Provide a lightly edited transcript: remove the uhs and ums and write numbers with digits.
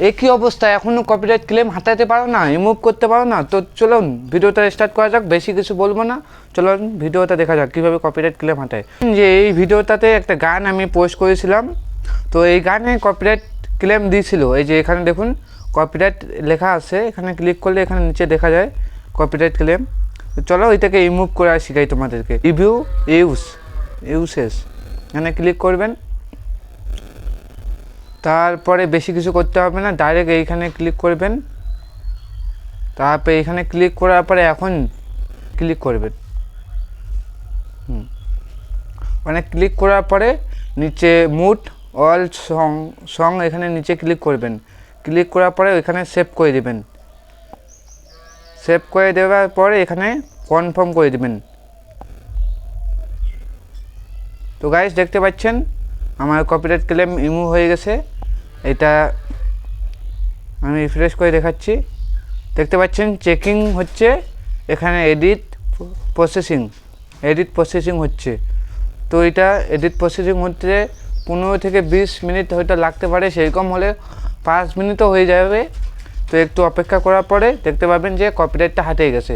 একই অবস্থা, এখনও কপিরাইট ক্লেম হাতাতে পারো না, রিমুভ করতে পারো না? তো চলুন ভিডিওটা স্টার্ট করা যাক। বেশি কিছু বলবো না, চলুন ভিডিওটা দেখা যাক কীভাবে কপিরাইট ক্লেম হাতায়। যে এই ভিডিওটাতে একটা গান আমি পোস্ট করেছিলাম, তো এই গানে কপিরাইট ক্লেম দিয়েছিল। এই যে এখানে দেখুন কপিরাইট লেখা আছে, এখানে ক্লিক করলে এখানে নিচে দেখা যায় কপিরাইট ক্লেম। তো চলো এটাকে রিমুভ করে শিখাই তোমাদেরকে। রিভিউ ইউসেস এখানে ক্লিক করবেন, তারপরে বেশি কিছু করতে হবে না, ডাইরেক্ট এইখানে ক্লিক করবেন। তারপরে এখানে ক্লিক করার পরে এখন ক্লিক করবেন। মানে ক্লিক করার পরে নিচে মুড অল সং এখানে নিচে ক্লিক করবেন। ক্লিক করার পরে এখানে সেভ করে দেবেন। সেভ করে দেওয়ার পরে এখানে কনফার্ম করে দেবেন। তো গাইস দেখতে পাচ্ছেন আমার কপিরাইট ক্লেম রিমুভ হয়ে গেছে। এটা আমি রিফ্রেশ করে দেখাচ্ছি, দেখতে পাচ্ছেন চেকিং হচ্ছে, এখানে এডিট প্রসেসিং হচ্ছে। তো এটা এডিট প্রসেসিং হতে 15 থেকে 20 মিনিট হয়তো লাগতে পারে, সেরকম হলে 5 মিনিটও হয়ে যাবে। তো একটু অপেক্ষা করার পরে দেখতে পাবেন যে কপিরাইটটা হারিয়ে গেছে।